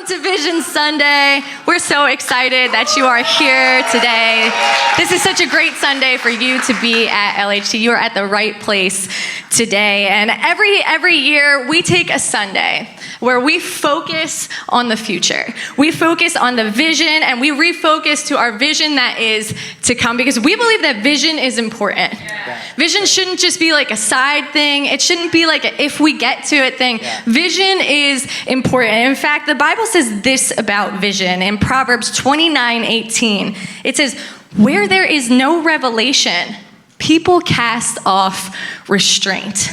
to Vision Sunday. We're so excited that you are here today. This is such a great Sunday for you to be at LHT. You are at the right place today. And every year we take a Sunday where we focus on the future. We focus on the vision and we refocus to our vision that is to come, because we believe that vision is important. Yeah. Vision shouldn't just be like a side thing. It shouldn't be like a if we get to it thing. Yeah. Vision is important. In fact, the Bible says this about vision in Proverbs 29:18. It says, where there is no revelation, people cast off restraint.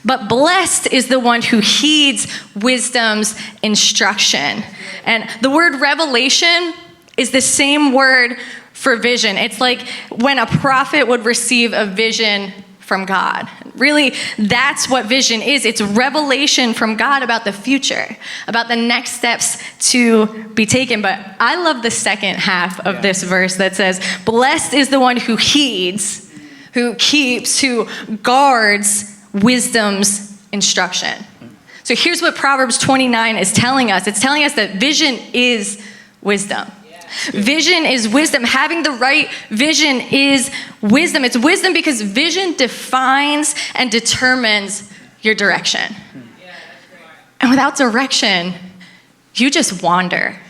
But blessed is the one who heeds wisdom's instruction. And the word revelation is the same word for vision. It's like when a prophet would receive a vision from God. Really, that's what vision is. It's revelation from God about the future, about the next steps to be taken. But I love the second half of this verse that says, blessed is the one who heeds, who keeps, who guards wisdom's instruction. So here's what Proverbs 29 is telling us. It's telling us that vision is wisdom. Vision is wisdom. Having the right vision is wisdom. It's wisdom because vision defines and determines your direction. And without direction, you just wander.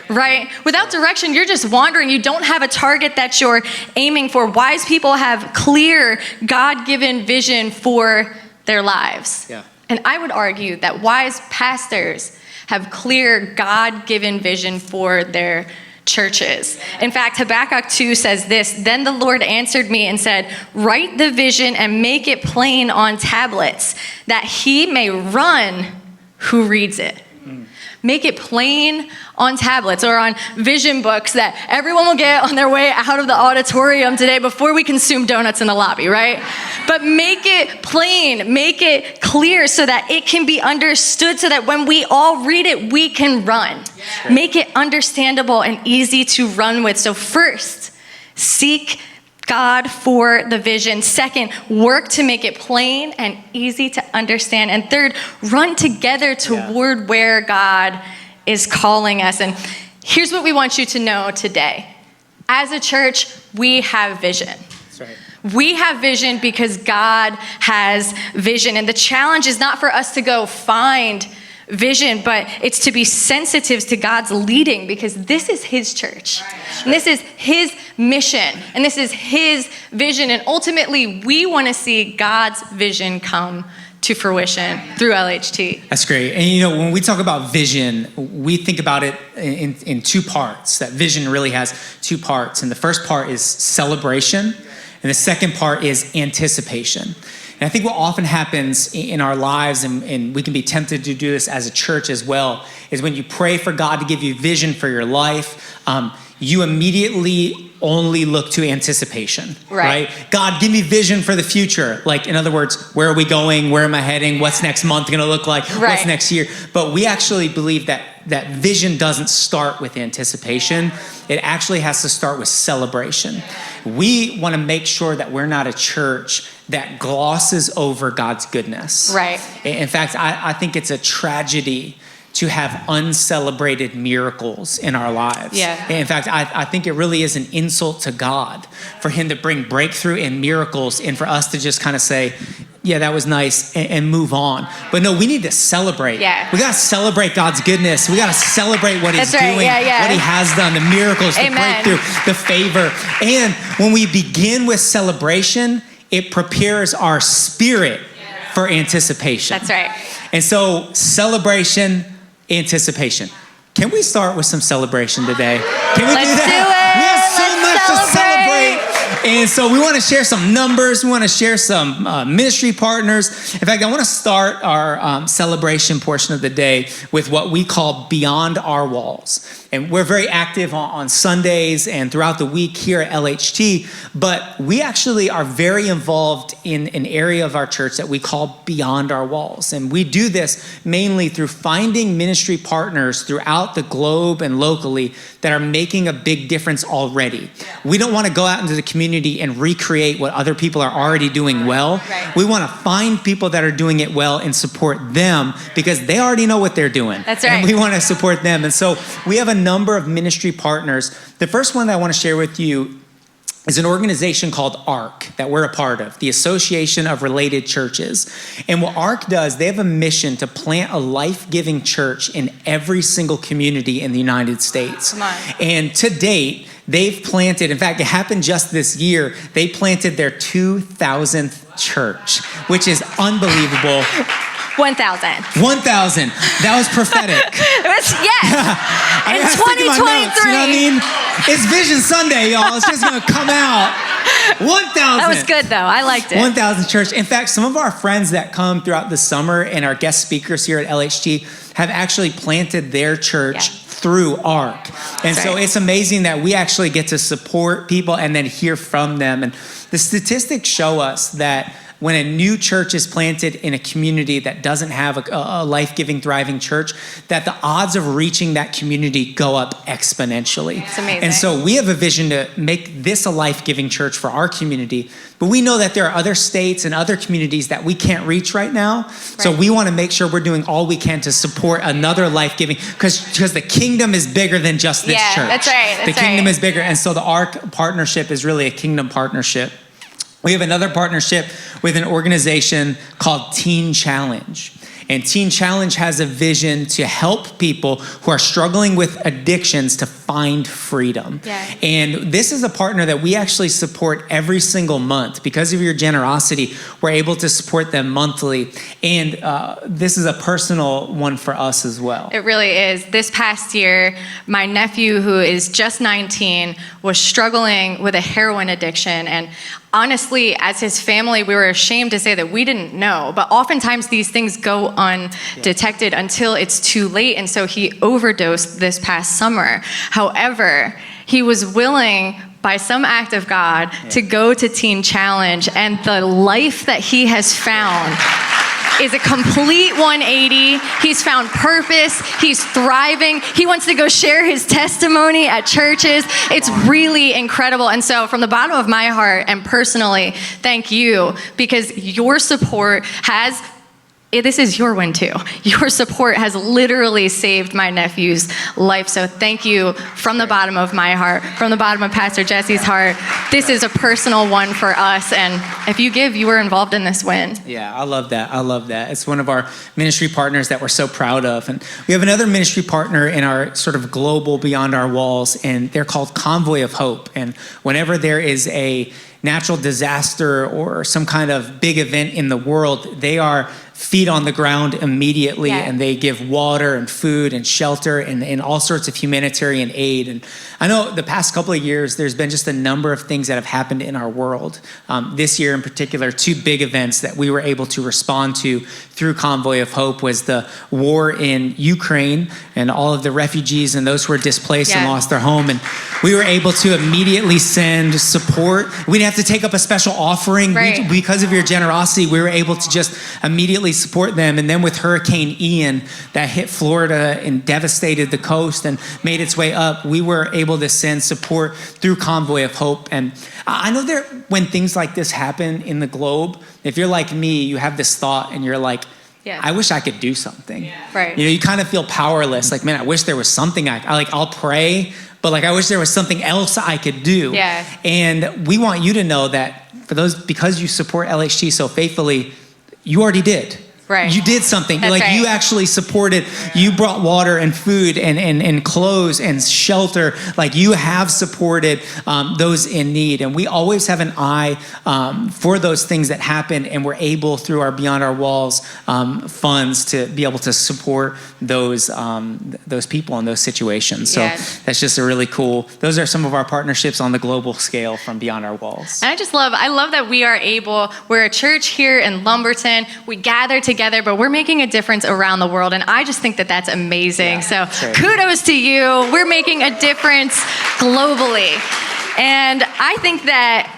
Right? Without direction, you're just wandering. You don't have a target that you're aiming for. Wise people have clear, God-given vision for their lives. Yeah. And I would argue that wise pastors have clear, God-given vision for their churches. In fact, Habakkuk 2 says this, then the Lord answered me and said, write the vision and make it plain on tablets, that he may run who reads it. Make it plain on tablets or on vision books that everyone will get on their way out of the auditorium today before we consume donuts in the lobby, right? But make it plain, make it clear so that it can be understood, so that when we all read it, we can run. Yeah. Make it understandable and easy to run with. So first, seek God for the vision. Second, work to make it plain and easy to understand. And third, run together toward where God is calling us. And here's what we want you to know today. As a church, we have vision. That's right. We have vision because God has vision. And the challenge is not for us to go find vision, but it's to be sensitive to God's leading, because this is his church. And this is his mission. And this is his vision. And ultimately, we want to see God's vision come to fruition through LHT. That's great. And when we talk about vision, we think about it in two parts. That vision really has two parts. And the first part is celebration. And the second part is anticipation. And I think what often happens in our lives, and we can be tempted to do this as a church as well, is when you pray for God to give you vision for your life, you immediately only look to anticipation, right? God, give me vision for the future. Like, in other words, where are we going? Where am I heading? What's next month going to look like? Right. What's next year? But we actually believe that vision doesn't start with anticipation. It actually has to start with celebration. We want to make sure that we're not a church that glosses over God's goodness. Right. In fact, I think it's a tragedy to have uncelebrated miracles in our lives. Yeah. In fact, I think it really is an insult to God for him to bring breakthrough and miracles and for us to just kind of say, yeah, that was nice, and move on. But no, we need to celebrate. Yeah. We got to celebrate God's goodness. We got to celebrate what he's doing, what he has done, the miracles, the breakthrough, the favor. And when we begin with celebration, it prepares our spirit for anticipation. That's right. And so celebration, anticipation. Can we start with some celebration today? Can we do that? We have so much to celebrate. And so we want to share some numbers. We want to share some ministry partners. In fact, I want to start our celebration portion of the day with what we call Beyond Our Walls. And we're very active on Sundays and throughout the week here at LHT, but we actually are very involved in an area of our church that we call Beyond Our Walls. And we do this mainly through finding ministry partners throughout the globe and locally that are making a big difference already. We don't want to go out into the community community and recreate what other people are already doing well. Right. We want to find people that are doing it well and support them because they already know what they're doing. That's right. And we want to support them. And so we have a number of ministry partners. The first one that I want to share with you is an organization called ARC that we're a part of, the Association of Related Churches. And what ARC does, they have a mission to plant a life-giving church in every single community in the United States. Come on. And to date, they've planted, in fact, it happened just this year, they planted their 2,000th church, which is unbelievable. 1,000. 1,000. That was prophetic. Yes. I In gotta stick in my 2023. notes, you know what I mean? It's Vision Sunday, y'all. It's just going to come out. 1,000. That was good, though. I liked it. 1,000 church. In fact, some of our friends that come throughout the summer and our guest speakers here at LHT have actually planted their church through ARC. And so it's amazing that we actually get to support people and then hear from them. And the statistics show us that when a new church is planted in a community that doesn't have a life-giving, thriving church, that the odds of reaching that community go up exponentially. It's amazing. And so we have a vision to make this a life-giving church for our community, but we know that there are other states and other communities that we can't reach right now. So we want to make sure we're doing all we can to support another life-giving, because the kingdom is bigger than just this church. That's right. The kingdom is bigger. And so the ARC partnership is really a kingdom partnership. We have another partnership with an organization called Teen Challenge. And Teen Challenge has a vision to help people who are struggling with addictions to find freedom. Yeah. And this is a partner that we actually support every single month. Because of your generosity, we're able to support them monthly. And this is a personal one for us as well. It really is. This past year, my nephew, who is just 19, was struggling with a heroin addiction. And honestly, as his family, we were ashamed to say that we didn't know. But oftentimes these things go undetected until it's too late. And so he overdosed this past summer. However, he was willing, by some act of God, to go to Teen Challenge. And the life that he has found is a complete 180. He's found purpose. He's thriving. He wants to go share his testimony at churches. It's really incredible. And so from the bottom of my heart and personally, thank you, because your support has, this is your win too. Your support has literally saved my nephew's life. So thank you from the bottom of my heart, from the bottom of Pastor Jesse's heart. This is a personal one for us. And if you give, you were involved in this win. Yeah, I love that. I love that. It's one of our ministry partners that we're so proud of. And we have another ministry partner in our sort of global Beyond Our Walls, and they're called Convoy of Hope. And whenever there is a natural disaster or some kind of big event in the world, they are feet on the ground immediately, and they give water and food and shelter and all sorts of humanitarian aid. And I know the past couple of years, there's been just a number of things that have happened in our world. This year in particular, two big events that we were able to respond to through Convoy of Hope was the war in Ukraine and all of the refugees and those who were displaced and lost their home. And we were able to immediately send support. We didn't have to take up a special offering. Because of your generosity, we were able to just immediately support them. And then with Hurricane Ian that hit Florida and devastated the coast and made its way up, we were able to send support through Convoy of Hope. And I know that when things like this happen in the globe, if you're like me, you have this thought and you're like, I wish I could do something. Right. You know, you kind of feel powerless. Like, man, I wish there was something I'll pray, but like, I wish there was something else I could do. Yeah. And we want you to know that for those, because you support LHT so faithfully, you already did. Right. You did something. That's right. You actually supported. You brought water and food and clothes and shelter. Like, you have supported those in need. And we always have an eye for those things that happen. And we're able, through our Beyond Our Walls funds, to be able to support those people in those situations. So that's just a really cool. Those are some of our partnerships on the global scale from Beyond Our Walls. And I love that we are able, we're a church here in Lumberton. We gather together, but we're making a difference around the world. And I just think that that's amazing. So kudos to you. We're making a difference globally. And I think that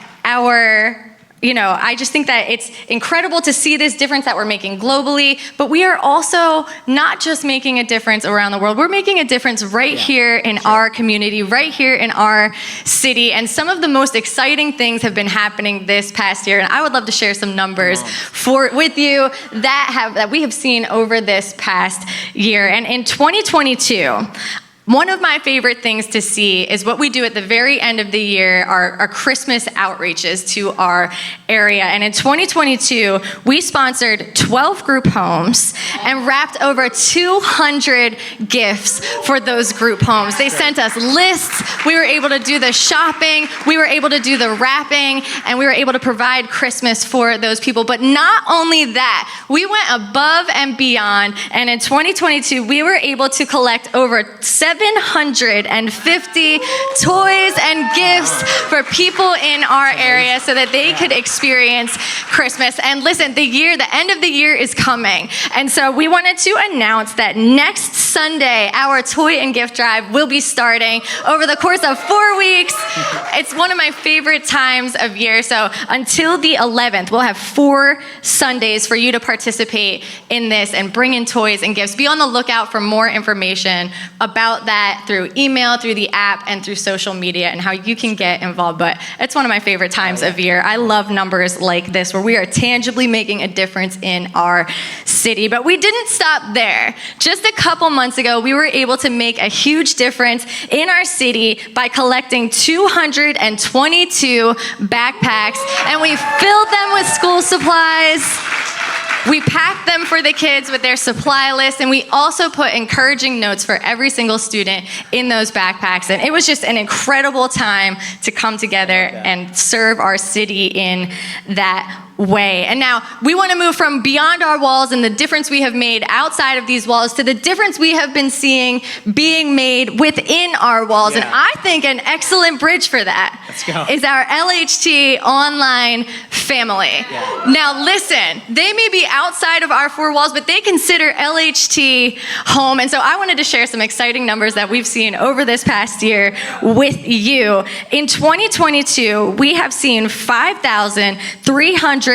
I just think that it's incredible to see this difference that we're making globally, but we are also not just making a difference around the world. We're making a difference right here in our community, right here in our city. And some of the most exciting things have been happening this past year. And I would love to share some numbers with you that we have seen over this past year. And in 2022, one of my favorite things to see is what we do at the very end of the year, our Christmas outreaches to our area. And in 2022, we sponsored 12 group homes and wrapped over 200 gifts for those group homes. They sent us lists. We were able to do the shopping. We were able to do the wrapping. And we were able to provide Christmas for those people. But not only that, we went above and beyond. And in 2022, we were able to collect over 750 toys and gifts for people in our area so that they could experience Christmas. And listen, the end of the year is coming. And so we wanted to announce that next Sunday, our toy and gift drive will be starting over the course of 4 weeks. It's one of my favorite times of year. So until the 11th, we'll have 4 Sundays for you to participate in this and bring in toys and gifts. Be on the lookout for more information about that through email, through the app, and through social media, and how you can get involved. But it's one of my favorite times of year. I love numbers like this where we are tangibly making a difference in our city. But we didn't stop there. Just a couple months ago, we were able to make a huge difference in our city by collecting 222 backpacks, and we filled them with school supplies. We packed them for the kids with their supply list, and we also put encouraging notes for every single student in those backpacks. And it was just an incredible time to come together and serve our city in that way. And now we want to move from beyond our walls and the difference we have made outside of these walls to the difference we have been seeing being made within our walls. And I think an excellent bridge for that is our LHT online family. Now listen, they may be outside of our 4 walls, but they consider LHT home. And so I wanted to share some exciting numbers that we've seen over this past year with you. In 2022, we have seen 5,386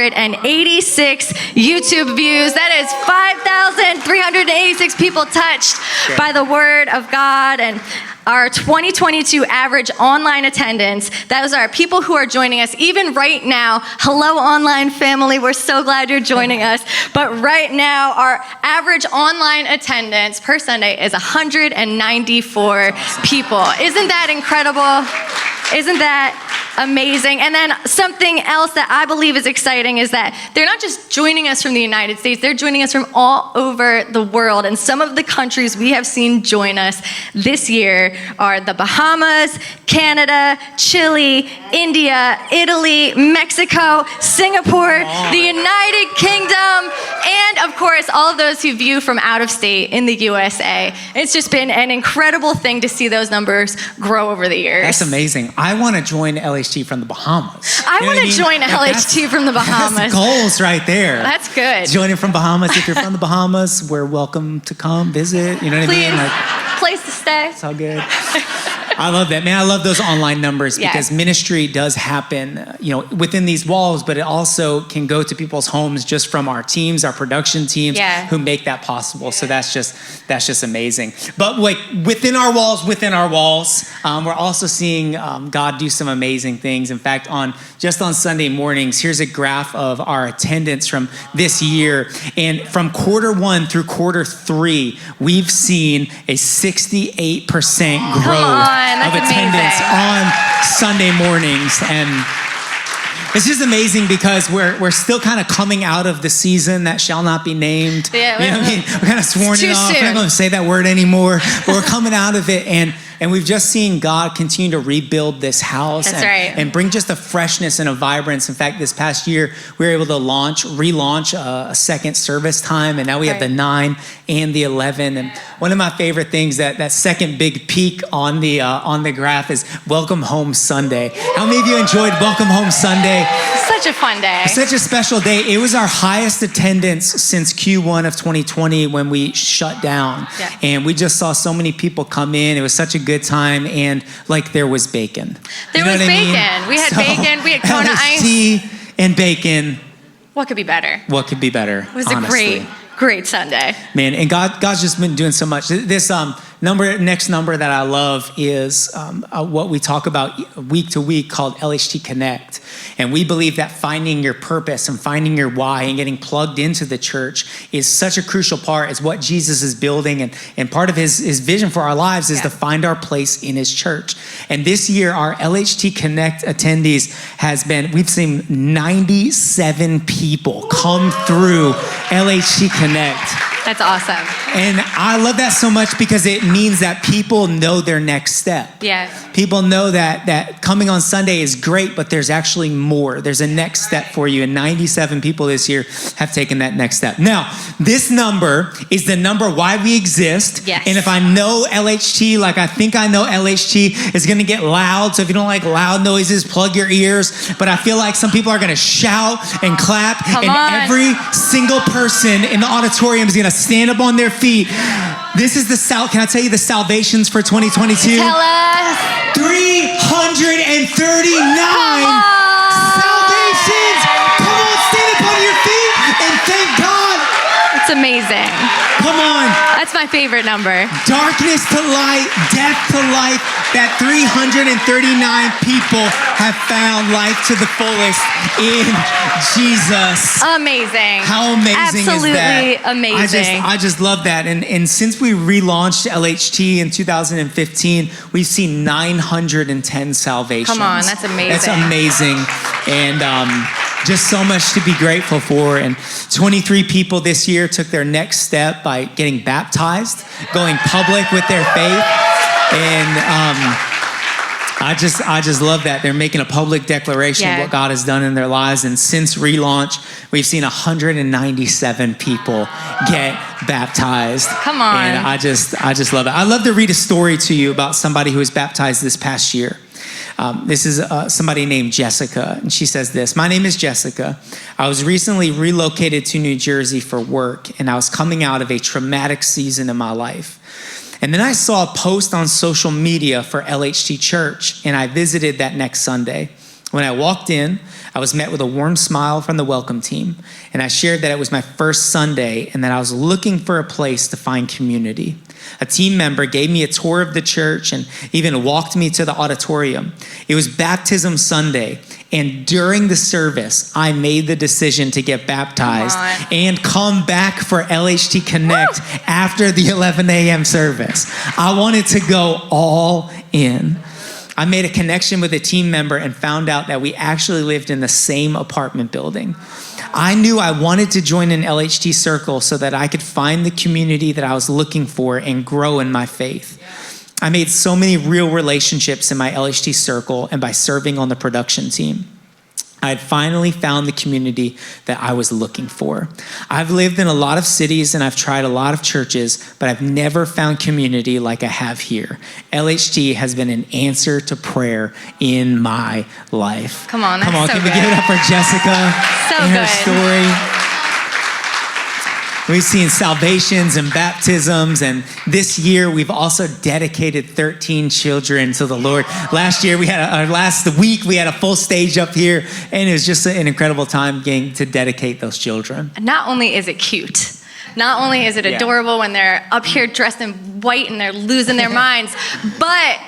YouTube views. That is 5,386 people touched by the word of God. And our 2022 average online attendance, those are people who are joining us even right now. Hello, online family. We're so glad you're joining us. But right now, our average online attendance per Sunday is 194 people. Isn't that incredible? Isn't that amazing? And then something else that I believe is exciting is that they're not just joining us from the United States, they're joining us from all over the world. And some of the countries we have seen join us this year are the Bahamas, Canada, Chile, India, Italy, Mexico, Singapore, the United Kingdom, and of course, all of those who view from out of state in the USA. It's just been an incredible thing to see those numbers grow over the years. That's amazing. I want to join LHT from the Bahamas. I want to join LHT from the Bahamas. That's goals right there. That's good. Joining from Bahamas. If you're from the Bahamas, we're welcome to come visit. You know what I mean? Place to stay. It's all good. I love that, man. I love those online numbers because ministry does happen, within these walls, but it also can go to people's homes just from our teams, our production teams who make that possible. So that's just amazing. But within our walls, we're also seeing God do some amazing things. In fact, just on Sunday mornings, here's a graph of our attendance from this year. And from quarter 1 through quarter 3, we've seen a 68% growth of attendance on Sunday mornings. And it's just amazing because we're still kind of coming out of the season that shall not be named. Yeah, you know what I mean? We're kind of sworn it off. We're not going to say that word anymore. But we're coming out of it, and we've just seen God continue to rebuild this house and bring just a freshness and a vibrance. In fact, this past year, we were able to relaunch a second service time, and now we have the 9 and the 11. And one of my favorite things, that second big peak on the graph is Welcome Home Sunday. How many of you enjoyed Welcome Home Sunday? Such a fun day. Such a special day. It was our highest attendance since Q1 of 2020 when we shut down. Yeah. And we just saw so many people come in. It was such a good time, and there was bacon. There was bacon. We had bacon. We had Kona ice. and bacon. What could be better? What could be better? It was honestly. a great Sunday. Man, and God's just been doing so much. This next number that I love is what we talk about week to week called LHT Connect. And we believe that finding your purpose and finding your why and getting plugged into the church is such a crucial part. It's what Jesus is building. And part of his vision for our lives is to find our place in his church. And this year, our LHT Connect attendees we've seen 97 people come through LHT Connect. That's awesome. And I love that so much because it means that people know their next step. Yeah. People know that coming on Sunday is great, but there's actually more. There's a next step for you. And 97 people this year have taken that next step. Now, this number is the number why we exist. Yes. And if I know LHT, like I think I know LHT, is going to get loud. So if you don't like loud noises, plug your ears. But I feel like some people are going to shout and clap. Come and on. every single person in the auditorium is going to stand up on their feet. This is can I tell you the salvations for 2022? Tell us. 339 Come salvations. Come on, stand up on your feet and thank God. It's amazing. Come on. That's my favorite number. Darkness to light, death to life. That 339 people have found life to the fullest in Jesus. Amazing. How amazing Absolutely is that? amazing. I just love that. And since we relaunched LHT in 2015, we've seen 910 salvations. Come on, that's amazing. That's amazing. And just so much to be grateful for. And 23 people this year took their next step by getting baptized, going public with their faith. And I just love that. They're making a public declaration of what God has done in their lives. And since relaunch, we've seen 197 people get baptized. Come on. And I just love it. I love to read a story to you about somebody who was baptized this past year. This is somebody named Jessica, and she says this: "My name is Jessica. I was recently relocated to New Jersey for work, and I was coming out of a traumatic season in my life. And then I saw a post on social media for LHT Church, and I visited that next Sunday. When I walked in, I was met with a warm smile from the welcome team, and I shared that it was my first Sunday and that I was looking for a place to find community. A team member gave me a tour of the church and even walked me to the auditorium. It was baptism Sunday, and during the service, I made the decision to get baptized and come back for LHT Connect after the 11 a.m. service. I wanted to go all in. I made a connection with a team member and found out that we actually lived in the same apartment building. I knew I wanted to join an LHT circle so that I could find the community that I was looking for and grow in my faith. I made so many real relationships in my LHT circle and by serving on the production team. I had finally found the community that I was looking for. I've lived in a lot of cities and I've tried a lot of churches, but I've never found community like I have here. LHT has been an answer to prayer in my life." Come on, that's Come on, so can we good. give it up for Jessica So and her good. story? We've seen salvations and baptisms, and this year we've also dedicated 13 children to the Lord. Last week we had a full stage up here, and it was just an incredible time getting to dedicate those children. Not only is it cute, not only is it adorable when they're up here dressed in white and they're losing their minds, but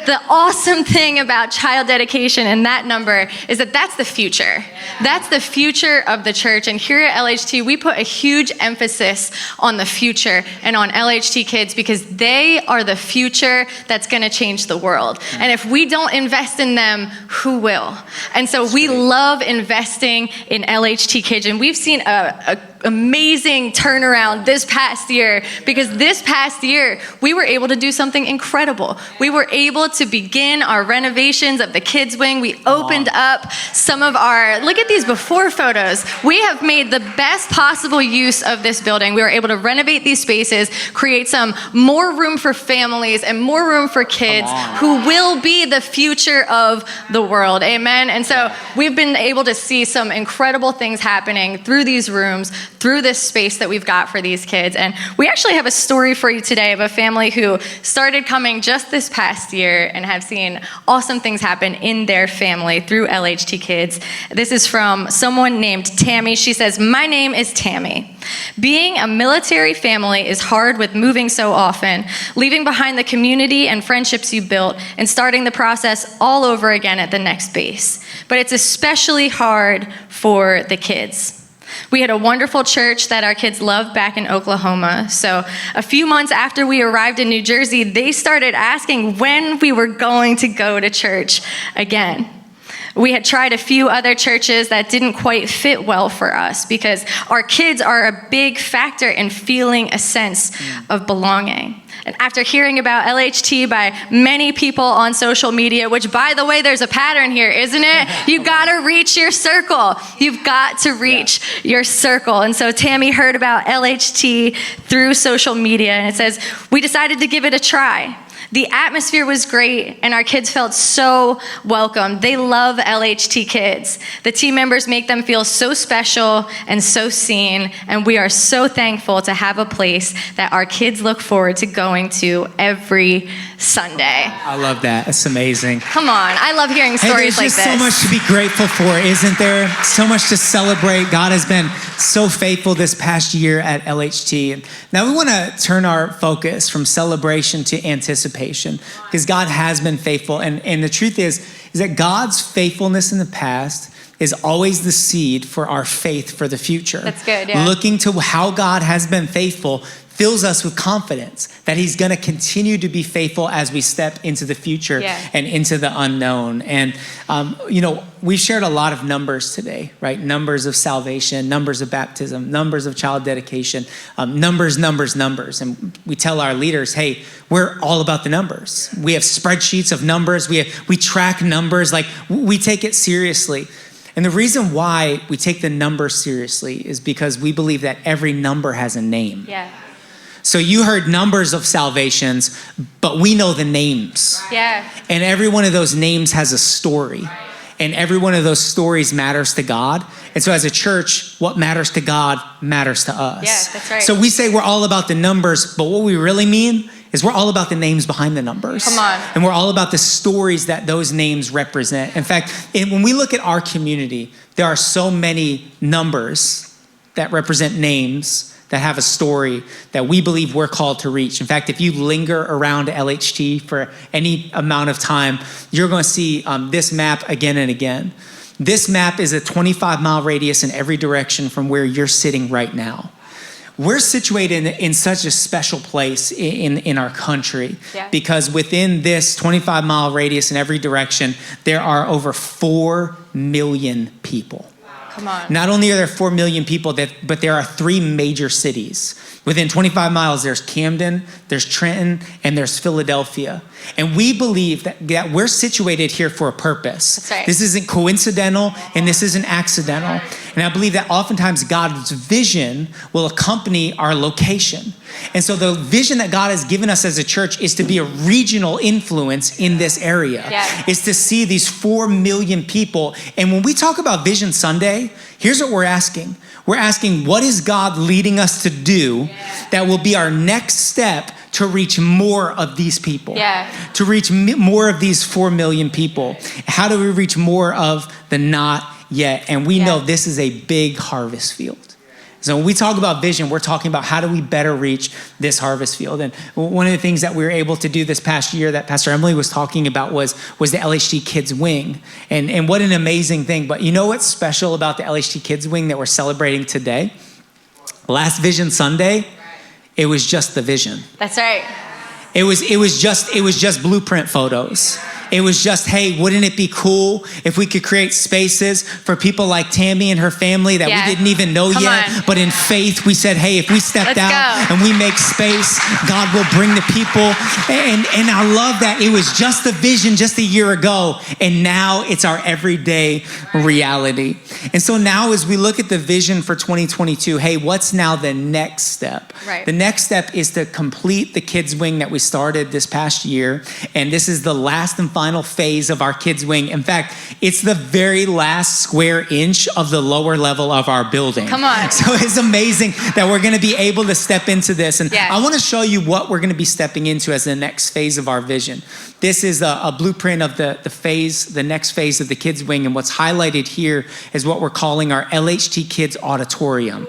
the awesome thing about child dedication and that number is that that's the future. That's the future of the church. And here at LHT, we put a huge emphasis on the future and on LHT kids because they are the future that's going to change the world. And if we don't invest in them, who will? And so we love investing in LHT kids. And we've seen a amazing turnaround this past year because this past year we were able to do something incredible. We were able to begin our renovations of the kids wing. We opened up some of our, look at these before photos. We have made the best possible use of this building. We were able to renovate these spaces, create some more room for families and more room for kids who will be the future of the world. Amen. And so we've been able to see some incredible things happening through these rooms, through through this space that we've got for these kids. And we actually have a story for you today of a family who started coming just this past year and have seen awesome things happen in their family through LHT Kids. This is from someone named Tammy. She says, "My name is Tammy. Being a military family is hard with moving so often, leaving behind the community and friendships you built, and starting the process all over again at the next base. But it's especially hard for the kids. We had a wonderful church that our kids loved back in Oklahoma. So a few months after we arrived in New Jersey, they started asking when we were going to go to church again. We had tried a few other churches that didn't quite fit well for us because our kids are a big factor in feeling a sense of belonging. And after hearing about LHT by many people on social media, which, by the way, there's a pattern here, isn't it? You gotta reach your circle. You've got to reach your circle. And so Tammy heard about LHT through social media, and it says, we decided to give it a try. The atmosphere was great, and our kids felt so welcome. They love LHT Kids. The team members make them feel so special and so seen, and we are so thankful to have a place that our kids look forward to going to every Sunday." I love that. It's amazing. Come on, I love hearing stories like this. There's just so much to be grateful for, isn't there? So much to celebrate. God has been so faithful this past year at LHT. And now we want to turn our focus from celebration to anticipation, because God has been faithful. And the truth is that God's faithfulness in the past is always the seed for our faith for the future. That's good, yeah. Looking to how God has been faithful fills us with confidence that he's going to continue to be faithful as we step into the future and into the unknown. And, we've shared a lot of numbers today, right? Numbers of salvation, numbers of baptism, numbers of child dedication, numbers. And we tell our leaders, hey, we're all about the numbers. We have spreadsheets of numbers. We track numbers. Like, we take it seriously. And the reason why we take the numbers seriously is because we believe that every number has a name. Yeah. So you heard numbers of salvations, but we know the names. Yeah. And every one of those names has a story. And every one of those stories matters to God. And so as a church, what matters to God matters to us. Yeah, that's right. So we say we're all about the numbers, but what we really mean is we're all about the names behind the numbers. Come on. And we're all about the stories that those names represent. In fact, when we look at our community, there are so many numbers that represent names that have a story that we believe we're called to reach. In fact, if you linger around LHT for any amount of time, you're going to see this map again and again. This map is a 25-mile radius in every direction from where you're sitting right now. We're situated in such a special place in our country because within this 25-mile radius in every direction, there are over 4 million people. Come on. Not only are there 4 million people, but there are 3 major cities. Within 25 miles, there's Camden, there's Trenton, and there's Philadelphia. And we believe that we're situated here for a purpose. That's right. This isn't coincidental, and this isn't accidental. And I believe that oftentimes God's vision will accompany our location. And so the vision that God has given us as a church is to be a regional influence in this area. Yeah. Is to see these 4 million people. And when we talk about Vision Sunday, here's what we're asking. We're asking, what is God leading us to do that will be our next step to reach more of these people? To reach more of these 4 million people. How do we reach more of the not yet? And we know this is a big harvest field. So when we talk about vision, we're talking about how do we better reach this harvest field. And one of the things that we were able to do this past year that Pastor Emily was talking about was the LHT Kids Wing. And what an amazing thing. But you know what's special about the LHT Kids Wing that we're celebrating today? Last Vision Sunday, it was just the vision. That's right. It was just blueprint photos. It was just, hey, wouldn't it be cool if we could create spaces for people like Tammy and her family that we didn't even know yet? But in faith, we said, hey, if we stepped out and we make space, God will bring the people. And I love that it was just a vision just a year ago, and now it's our everyday reality. And so now as we look at the vision for 2022, hey, what's now the next step? Right. The next step is to complete the Kids Wing that we started this past year. And this is the last and final phase of our kids wing. In fact, it's the very last square inch of the lower level of our building. Come on. So it's amazing that we're going to be able to step into this. And Yes. I want to show you what we're going to be stepping into as the next phase of our vision. This is a blueprint of the next phase of the kids wing. And what's highlighted here is what we're calling our LHT Kids Auditorium.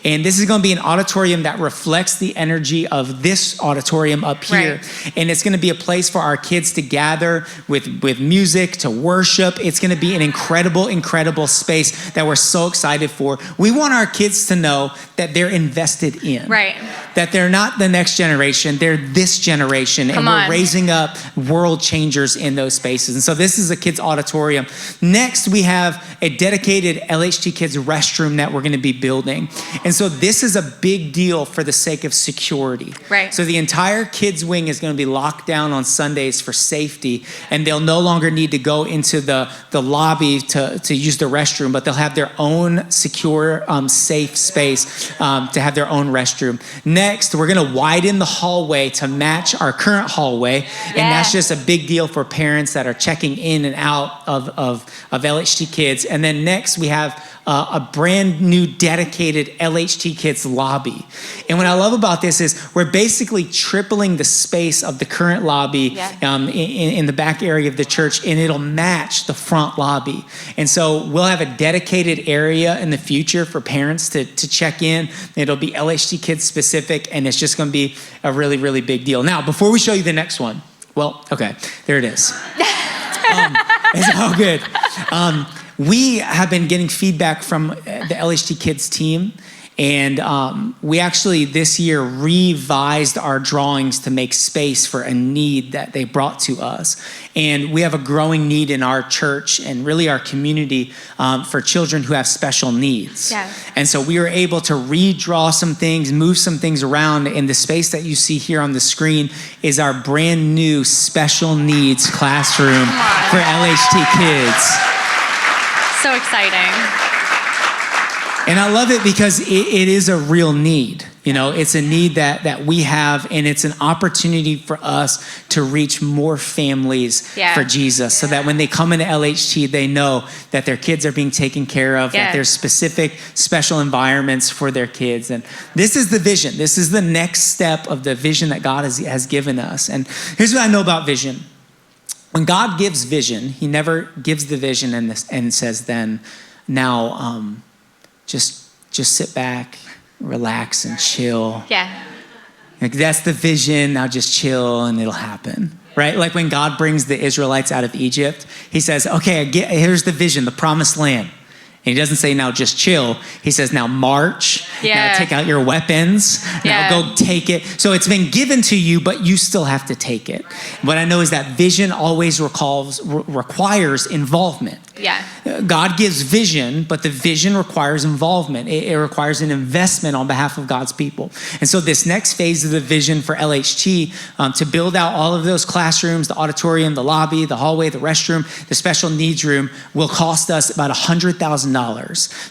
And this is going to be an auditorium that reflects the energy of this auditorium up here. Right. And it's going to be a place for our kids to gather with music, to worship. It's going to be an incredible space that we're so excited for. We want our kids to know that they're invested in. Right. That they're not the next generation, they're this generation. Come and we're on. raising up world changers in those spaces. And so this is a kids auditorium. Next, we have a dedicated LHT Kids restroom that we're going to be building. And so this is a big deal for the sake of security. Right. So the entire kids wing is going to be locked down on Sundays for safety, and they'll no longer need to go into the lobby to use the restroom, but they'll have their own secure, safe space to have their own restroom. Next, we're going to widen the hallway to match our current hallway, and that's just a big deal for parents that are checking in and out of LHT Kids. And then next, we have a brand new dedicated LHT Kids lobby. And what I love about this is we're basically tripling the space of the current lobby in the back area of the church, and it'll match the front lobby. And so we'll have a dedicated area in the future for parents to check in. It'll be LHT Kids specific, and it's just going to be a really big deal. Now, before we show you the next one, well, okay, there it is. It's all good. We have been getting feedback from the LHT Kids team, and we actually this year revised our drawings to make space for a need that they brought to us. And we have a growing need in our church and really our community for children who have special needs. Yeah. And so we were able to redraw some things, move some things around, and the space that you see here on the screen is our brand new special needs classroom for LHT Kids. So exciting. And I love it because it is a real need. You know, it's a need that we have, and it's an opportunity for us to reach more families for Jesus, so that when they come into LHT, they know that their kids are being taken care of, that there's specific special environments for their kids. And this is the vision. This is the next step of the vision that God has given us. And here's what I know about vision. When God gives vision, he never gives the vision and says, then now just sit back, relax, and chill. Yeah. Like, that's the vision, now just chill and it'll happen, right? Like when God brings the Israelites out of Egypt, he says, okay, here's the vision, the promised land. And he doesn't say, now just chill. He says, now march, now take out your weapons, now go take it. So it's been given to you, but you still have to take it. What I know is that vision always requires involvement. Yeah. God gives vision, but the vision requires involvement. It requires an investment on behalf of God's people. And so this next phase of the vision for LHT, to build out all of those classrooms, the auditorium, the lobby, the hallway, the restroom, the special needs room, will cost us about $100,000.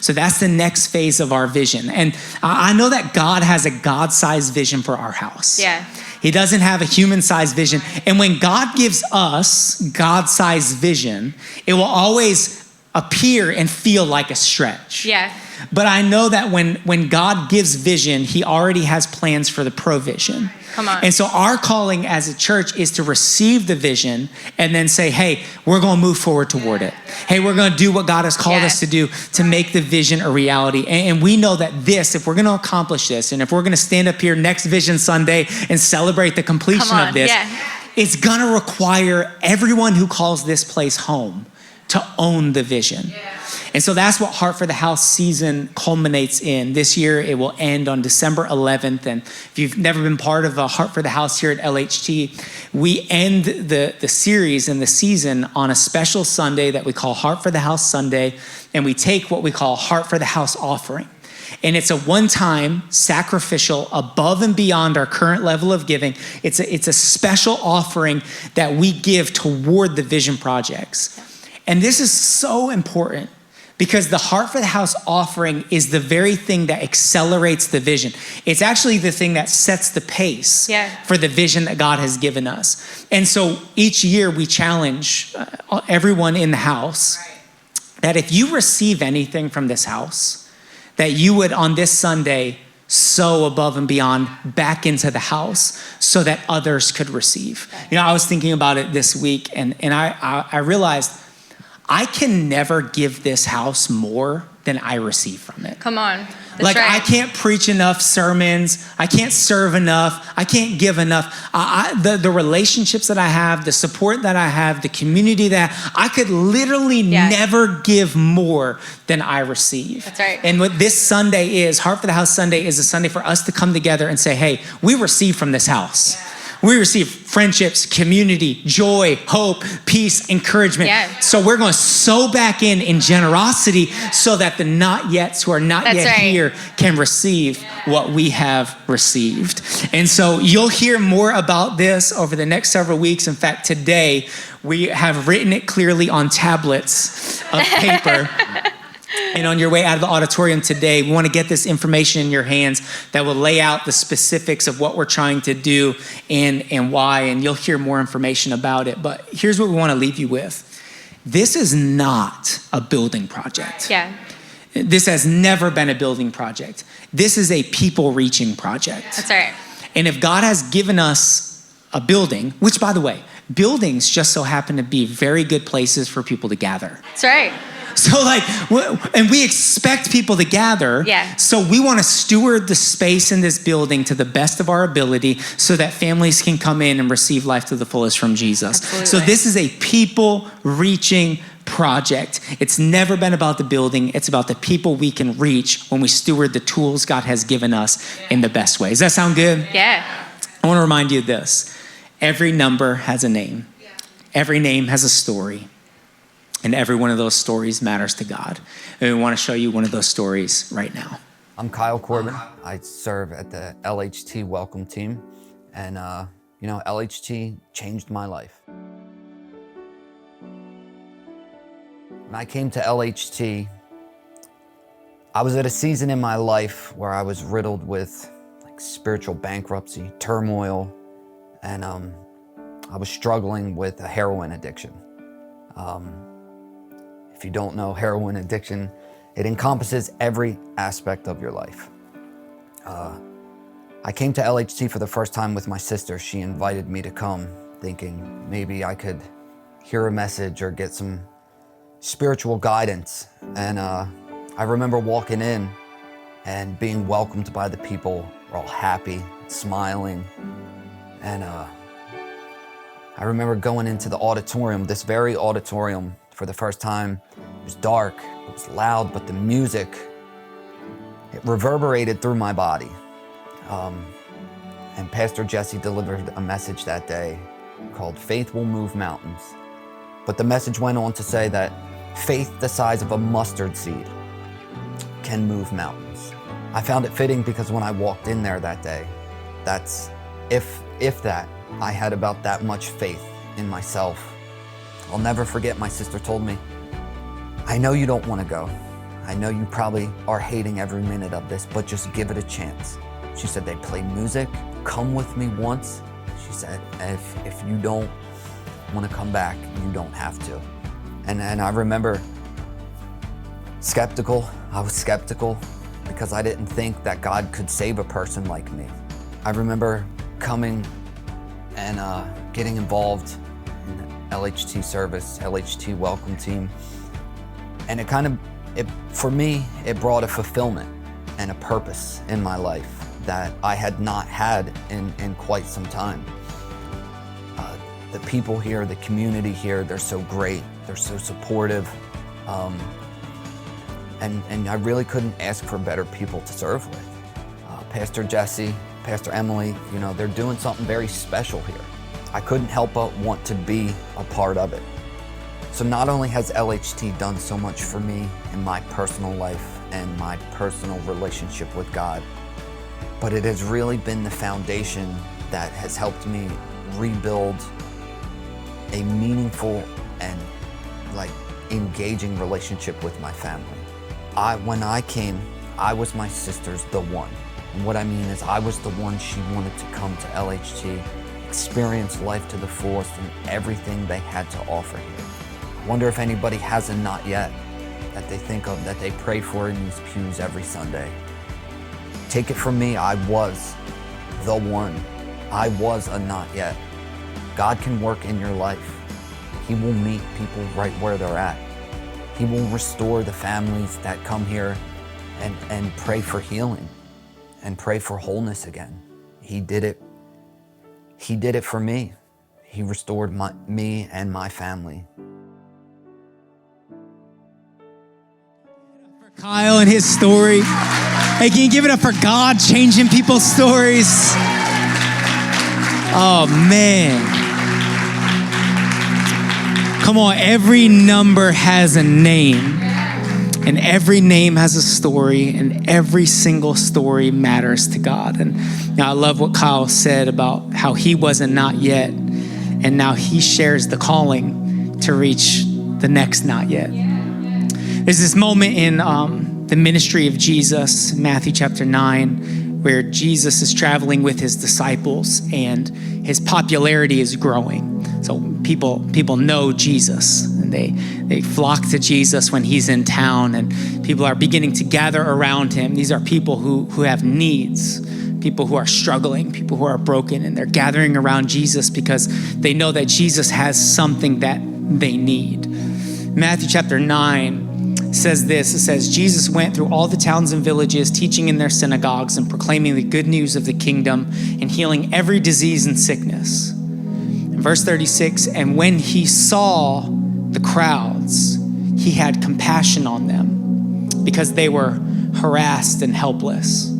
So that's the next phase of our vision. And I know that God has a God-sized vision for our house. Yeah. He doesn't have a human-sized vision. And when God gives us God-sized vision, it will always appear and feel like a stretch. Yeah. But I know that when God gives vision, he already has plans for the provision. Come on. And so our calling as a church is to receive the vision and then say, hey, we're going to move forward toward it. Hey, we're going to do what God has called us to do to make the vision a reality. And we know that if we're going to accomplish this, and if we're going to stand up here next Vision Sunday and celebrate the completion of this, it's going to require everyone who calls this place home to own the vision. And so that's what Heart for the House season culminates in. This year, it will end on December 11th. And if you've never been part of a Heart for the House here at LHT, we end the series and the season on a special Sunday that we call Heart for the House Sunday. And we take what we call Heart for the House offering. And it's a one-time sacrificial above and beyond our current level of giving. It's a special offering that we give toward the vision projects. And this is so important, because the Heart for the House offering is the very thing that accelerates the vision. It's actually the thing that sets the pace for the vision that God has given us. And so each year we challenge everyone in the house that if you receive anything from this house, that you would on this Sunday sow above and beyond back into the house so that others could receive. You know, I was thinking about it this week and I realized I can never give this house more than I receive from it. Come on. That's like, right. I can't preach enough sermons. I can't serve enough. I can't give enough. The relationships that I have, the support that I have, the community that I could literally never give more than I receive. That's right. And what this Sunday is, Heart for the House Sunday, is a Sunday for us to come together and say, hey, we receive from this house. We receive friendships, community, joy, hope, peace, encouragement. So we're going to sow back in generosity so that the not yets who are not yet here can receive what we have received. And so you'll hear more about this over the next several weeks. In fact, today we have written it clearly on tablets of paper. And on your way out of the auditorium today, we want to get this information in your hands that will lay out the specifics of what we're trying to do and why, and you'll hear more information about it. But here's what we want to leave you with. This is not a building project. This has never been a building project. This is a people-reaching project. That's right. And if God has given us a building, which, by the way, buildings just so happen to be very good places for people to gather. That's right. So and we expect people to gather. So we want to steward the space in this building to the best of our ability so that families can come in and receive life to the fullest from Jesus. Absolutely. So this is a people reaching project. It's never been about the building. It's about the people we can reach when we steward the tools God has given us in the best way. Does that sound good? I want to remind you of this. Every number has a name. Every name has a story. And every one of those stories matters to God. And we want to show you one of those stories right now. I'm Kyle Corbin. I serve at the LHT Welcome Team. And, LHT changed my life. When I came to LHT, I was at a season in my life where I was riddled with spiritual bankruptcy, turmoil, and I was struggling with a heroin addiction. If you don't know heroin addiction, it encompasses every aspect of your life. I came to LHT for the first time with my sister. She invited me to come, thinking maybe I could hear a message or get some spiritual guidance. And I remember walking in and being welcomed by the people. We're all happy, smiling. And I remember going into the auditorium, this very auditorium, for the first time. It was dark, it was loud, but the music, it reverberated through my body. And Pastor Jesse delivered a message that day called Faith Will Move Mountains. But the message went on to say that faith the size of a mustard seed can move mountains. I found it fitting because when I walked in there that day, that's, if that, I had about that much faith in myself. I'll never forget my sister told me, I know you don't want to go. I know you probably are hating every minute of this, but just give it a chance. She said, they play music, come with me once. She said, if you don't want to come back, you don't have to. And I remember skeptical. I was skeptical because I didn't think that God could save a person like me. I remember coming and getting involved in LHT service, LHT Welcome Team. And for me, it brought a fulfillment and a purpose in my life that I had not had in quite some time. The people here, the community here, they're so great. They're so supportive. And I really couldn't ask for better people to serve with. Pastor Jesse, Pastor Emily, they're doing something very special here. I couldn't help but want to be a part of it. So not only has LHT done so much for me in my personal life and my personal relationship with God, but it has really been the foundation that has helped me rebuild a meaningful and engaging relationship with my family. When I came, I was my sister's the one. And what I mean is I was the one she wanted to come to LHT, experience life to the fullest and everything they had to offer here. I wonder if anybody has a not yet that they think of, that they pray for in these pews every Sunday. Take it from me, I was the one. I was a not yet. God can work in your life. He will meet people right where they're at. He will restore the families that come here and pray for healing and pray for wholeness again. He did it. He did it for me. He restored me and my family. For Kyle and his story. Hey, can you give it up for God changing people's stories? Oh, man. Come on, every number has a name, and every name has a story, and every single story matters to God. And now I love what Kyle said about how he wasn't not yet, and now he shares the calling to reach the next not yet. There's this moment in the ministry of Jesus, Matthew chapter 9, where Jesus is traveling with his disciples and his popularity is growing. So people know Jesus, and they flock to Jesus when he's in town, and people are beginning to gather around him. These are people who have needs, people who are struggling, people who are broken, and they're gathering around Jesus because they know that Jesus has something that they need. Matthew chapter 9 says this. It says, Jesus went through all the towns and villages, teaching in their synagogues and proclaiming the good news of the kingdom and healing every disease and sickness. In verse 36, and when he saw the crowds, he had compassion on them because they were harassed and helpless,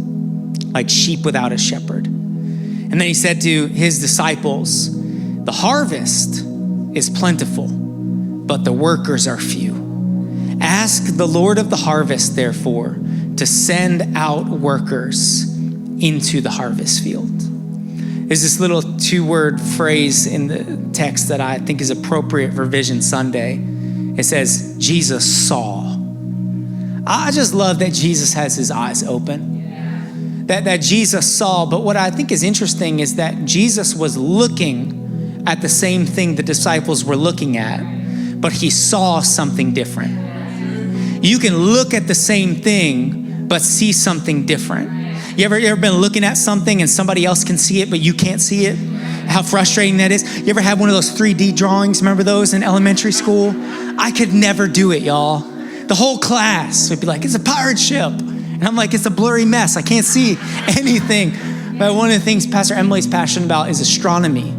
like sheep without a shepherd. And then he said to his disciples, the harvest is plentiful, but the workers are few. Ask the Lord of the harvest, therefore, to send out workers into the harvest field. There's this little 2-word phrase in the text that I think is appropriate for Vision Sunday. It says, Jesus saw. I just love that Jesus has his eyes open. That Jesus saw. But what I think is interesting is that Jesus was looking at the same thing the disciples were looking at, but he saw something different. You can look at the same thing, but see something different. You ever been looking at something and somebody else can see it, but you can't see it? How frustrating that is. You ever had one of those 3D drawings? Remember those in elementary school? I could never do it, y'all. The whole class would be like, it's a pirate ship. And I'm like, it's a blurry mess. I can't see anything. But one of the things Pastor Emily's passionate about is astronomy.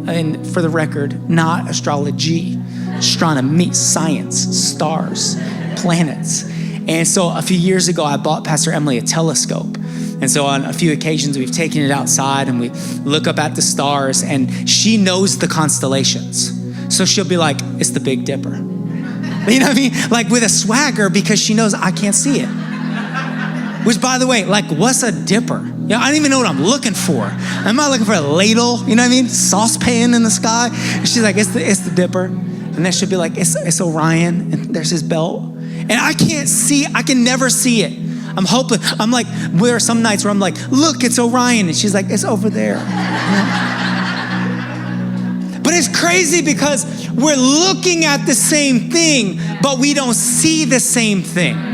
And for the record, not astrology. Astronomy, science, stars, planets. And so a few years ago, I bought Pastor Emily a telescope. And so on a few occasions, we've taken it outside and we look up at the stars, and she knows the constellations. So she'll be like, it's the Big Dipper. You know what I mean? Like with a swagger, because she knows I can't see it. Which, by the way, like, what's a dipper? You know, I don't even know what I'm looking for. I'm not looking for a ladle, you know what I mean? Saucepan in the sky. And she's like, it's the dipper. And then she'll be like, it's Orion, and there's his belt. And I can't see, I can never see it. I'm hopeless. I'm like, there are some nights where I'm like, look, it's Orion. And she's like, it's over there. But it's crazy because we're looking at the same thing, but we don't see the same thing.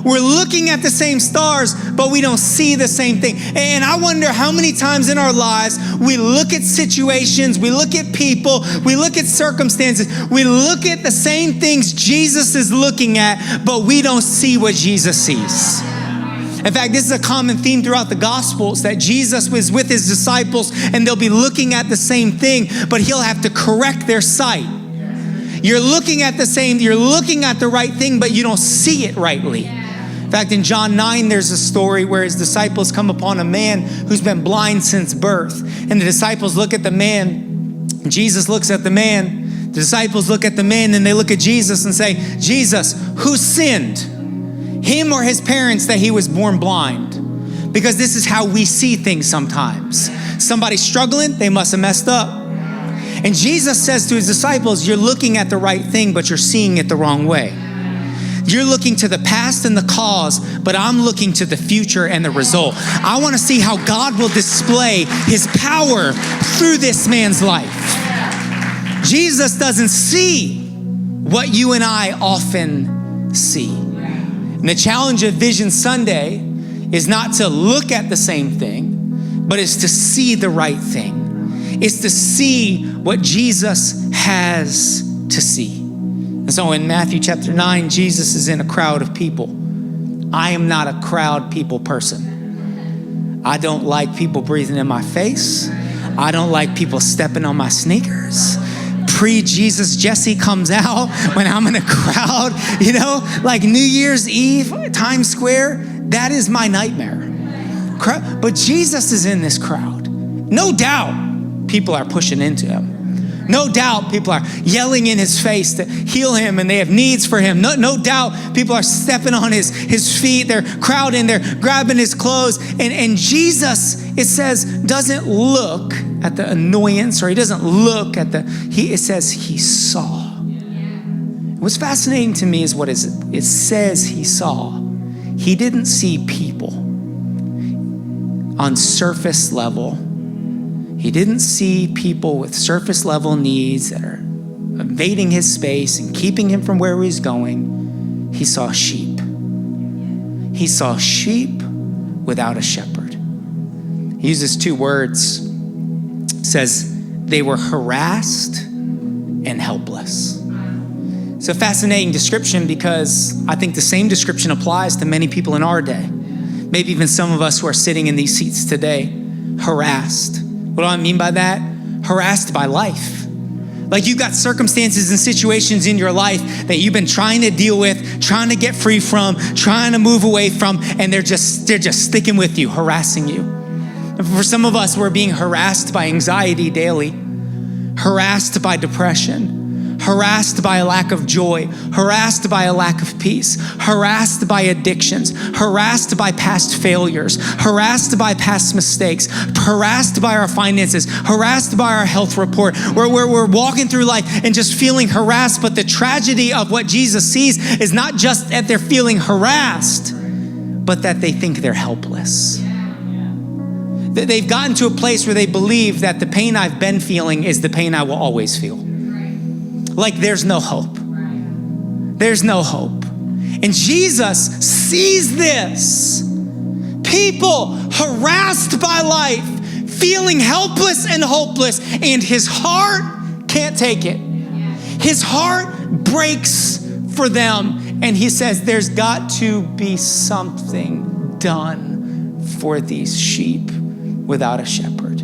We're looking at the same stars, but we don't see the same thing. And I wonder how many times in our lives we look at situations, we look at people, we look at circumstances, we look at the same things Jesus is looking at, but we don't see what Jesus sees. In fact, this is a common theme throughout the Gospels, that Jesus was with his disciples and they'll be looking at the same thing, but he'll have to correct their sight. You're looking at the right thing, but you don't see it rightly. In fact, in John 9, there's a story where his disciples come upon a man who's been blind since birth. And the disciples look at the man. Jesus looks at the man. The disciples look at the man, and they look at Jesus and say, Jesus, who sinned? Him or his parents that he was born blind? Because this is how we see things sometimes. Somebody's struggling, they must have messed up. And Jesus says to his disciples, you're looking at the right thing, but you're seeing it the wrong way. You're looking to the past and the cause, but I'm looking to the future and the result. I want to see how God will display his power through this man's life. Jesus doesn't see what you and I often see. And the challenge of Vision Sunday is not to look at the same thing, but is to see the right thing. It's to see what Jesus has to see. And so in Matthew chapter 9, Jesus is in a crowd of people. I am not a crowd people person. I don't like people breathing in my face. I don't like people stepping on my sneakers. Pre-Jesus Jesse comes out when I'm in a crowd, like New Year's Eve, Times Square. That is my nightmare. But Jesus is in this crowd. No doubt people are pushing into him. No doubt people are yelling in his face to heal him and they have needs for him. No doubt people are stepping on his feet. They're crowding, they're grabbing his clothes. And Jesus, it says, doesn't look at the annoyance, or he doesn't look at it says he saw. What's fascinating to me is what it says he saw. He didn't see people on surface level. He didn't see people with surface level needs that are invading his space and keeping him from where he's going. He saw sheep. He saw sheep without a shepherd. He uses two words. It says they were harassed and helpless. It's a fascinating description because I think the same description applies to many people in our day. Maybe even some of us who are sitting in these seats today, harassed. What do I mean by that? Harassed by life. Like you've got circumstances and situations in your life that you've been trying to deal with, trying to get free from, trying to move away from, and they're just sticking with you, harassing you. And for some of us, we're being harassed by anxiety daily, harassed by depression, harassed by a lack of joy, harassed by a lack of peace, harassed by addictions, harassed by past failures, harassed by past mistakes, harassed by our finances, harassed by our health report. We're walking through life and just feeling harassed. But the tragedy of what Jesus sees is not just that they're feeling harassed, but that they think they're helpless. They've gotten to a place where they believe that the pain I've been feeling is the pain I will always feel. Like there's no hope. There's no hope. And Jesus sees this. People harassed by life, feeling helpless and hopeless, and his heart can't take it. His heart breaks for them, and he says there's got to be something done for these sheep without a shepherd.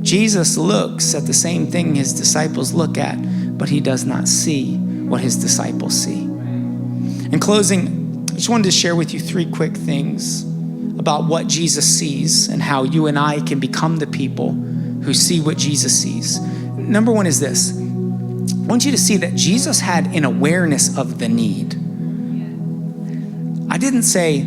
Jesus looks at the same thing his disciples look at, but he does not see what his disciples see. In closing, I just wanted to share with you three quick things about what Jesus sees and how you and I can become the people who see what Jesus sees. Number one is this. I want you to see that Jesus had an awareness of the need. I didn't say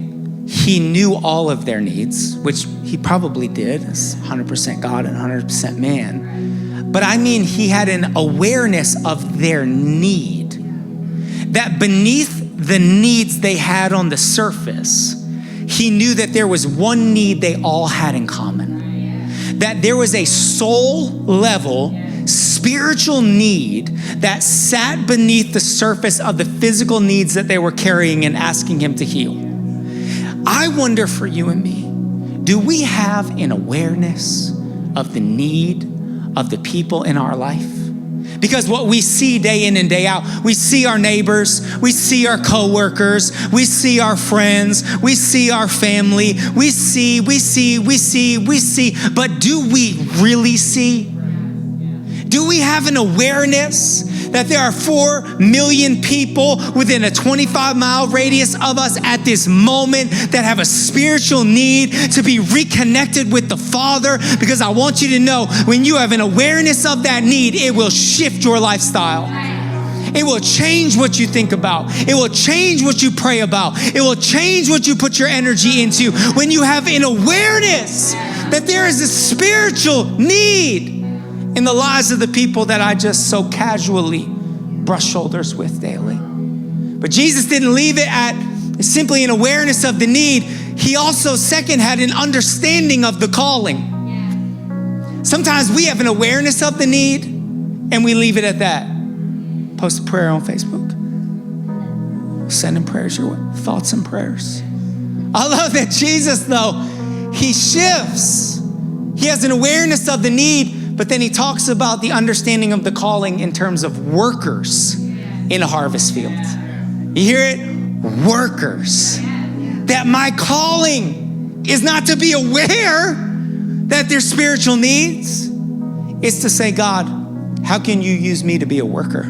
he knew all of their needs, which he probably did, as 100% God and 100% man. But I mean, he had an awareness of their need. That beneath the needs they had on the surface, he knew that there was one need they all had in common. That there was a soul level, spiritual need that sat beneath the surface of the physical needs that they were carrying and asking him to heal. I wonder for you and me, do we have an awareness of the need of the people in our life? Because what we see day in and day out, we see our neighbors, we see our coworkers, we see our friends, we see our family, we see, but do we really see? Do we have an awareness that there are 4 million people within a 25-mile radius of us at this moment that have a spiritual need to be reconnected with the Father? Because I want you to know, when you have an awareness of that need, it will shift your lifestyle. It will change what you think about. It will change what you pray about. It will change what you put your energy into. When you have an awareness that there is a spiritual need, in the lives of the people that I just so casually brush shoulders with daily. But Jesus didn't leave it at simply an awareness of the need. He also, second, had an understanding of the calling. Sometimes we have an awareness of the need and we leave it at that. Post a prayer on Facebook. Sending prayers your way. Thoughts and prayers. I love that Jesus, though, he shifts. He has an awareness of the need, but then he talks about the understanding of the calling in terms of workers in a harvest field. You hear it? Workers. That my calling is not to be aware that there's spiritual needs. It's to say, God, how can you use me to be a worker?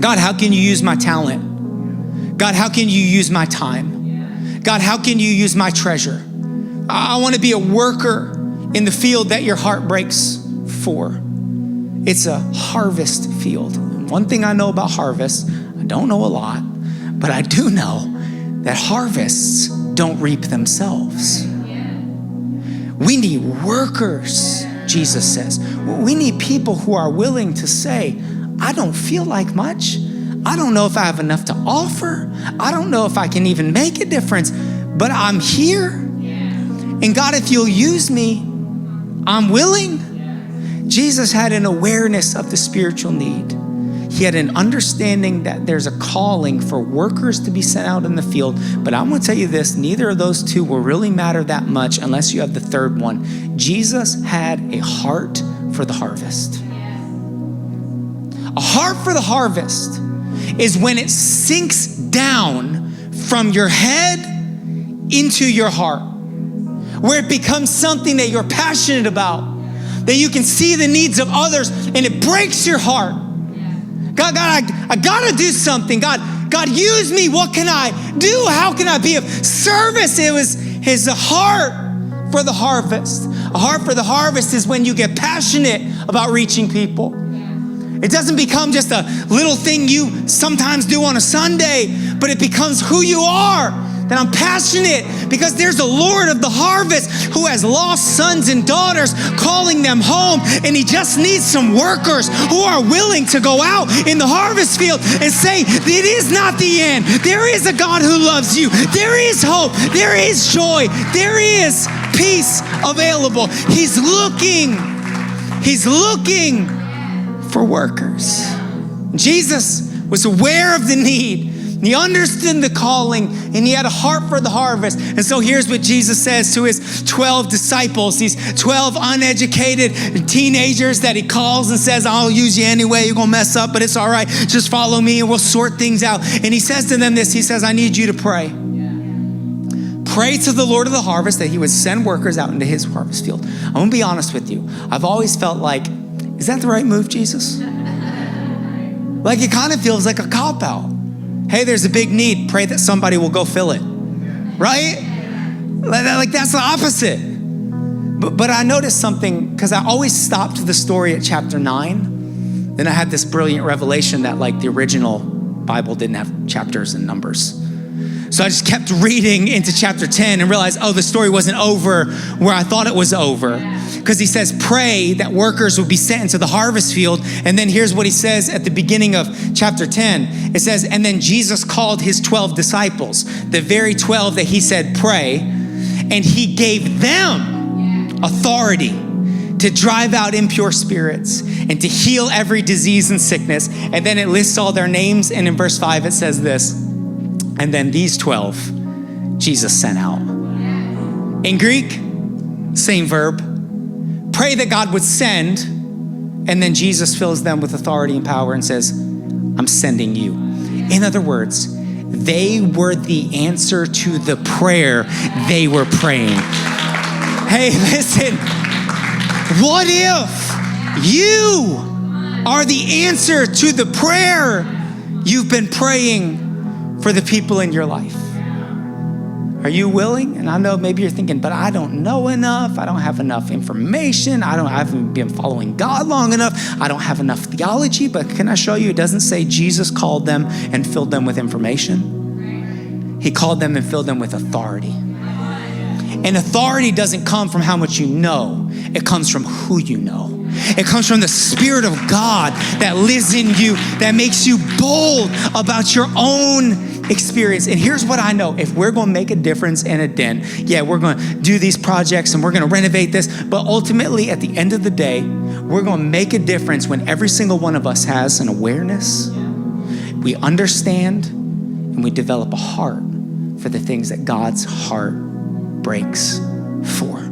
God, how can you use my talent? God, how can you use my time? God, how can you use my treasure? I want to be a worker in the field that your heart breaks for. It's a harvest field. And one thing I know about harvest, I don't know a lot, but I do know that harvests don't reap themselves. We need workers, Jesus says. We need people who are willing to say, I don't feel like much. I don't know if I have enough to offer. I don't know if I can even make a difference, but I'm here. And God, if you'll use me, I'm willing. Jesus had an awareness of the spiritual need. He had an understanding that there's a calling for workers to be sent out in the field. But I'm going to tell you this, neither of those two will really matter that much unless you have the third one. Jesus had a heart for the harvest. A heart for the harvest is when it sinks down from your head into your heart, where it becomes something that you're passionate about, that you can see the needs of others and it breaks your heart. God, I gotta do something. God, use me. What can I do? How can I be of service? It was his heart for the harvest. A heart for the harvest is when you get passionate about reaching people. It doesn't become just a little thing you sometimes do on a Sunday, but it becomes who you are. That I'm passionate because there's a Lord of the harvest who has lost sons and daughters, calling them home, and he just needs some workers who are willing to go out in the harvest field and say, it is not the end. There is a God who loves you. There is hope. There is joy. There is peace available. He's looking for workers. Jesus was aware of the need. He understood the calling and he had a heart for the harvest. And so here's what Jesus says to his 12 disciples, these 12 uneducated teenagers that he calls and says, I'll use you anyway. You're going to mess up, but it's all right. Just follow me and we'll sort things out. And he says to them this, he says, I need you to pray. Pray to the Lord of the harvest that he would send workers out into his harvest field. I'm going to be honest with you. I've always felt like, is that the right move, Jesus? Like it kind of feels like a cop-out. Hey, there's a big need. Pray that somebody will go fill it. Right? Like that's the opposite. But I noticed something because I always stopped the story at chapter 9. Then I had this brilliant revelation that like the original Bible didn't have chapters and numbers. So I just kept reading into chapter 10 and realized, the story wasn't over where I thought it was over. Because he says, pray that workers will be sent into the harvest field. And then here's what he says at the beginning of chapter 10. It says, and then Jesus called his 12 disciples, the very 12 that he said, pray. And he gave them authority to drive out impure spirits and to heal every disease and sickness. And then it lists all their names. And in verse 5, it says this. And then these 12, Jesus sent out. In Greek, same verb. Pray that God would send, and then Jesus fills them with authority and power and says, I'm sending you. In other words, they were the answer to the prayer they were praying. Hey, listen, what if you are the answer to the prayer you've been praying for the people in your life? Are you willing? And I know maybe you're thinking, but I don't know enough. I don't have enough information. I haven't been following God long enough. I don't have enough theology. But can I show you? It doesn't say Jesus called them and filled them with information. He called them and filled them with authority. And authority doesn't come from how much you know. It comes from who you know. It comes from the Spirit of God that lives in you, that makes you bold about your own experience. And here's what I know. If we're going to make a difference in a den, yeah, we're going to do these projects and we're going to renovate this, but ultimately at the end of the day, we're going to make a difference when every single one of us has an awareness, we understand, and we develop a heart for the things that God's heart breaks for.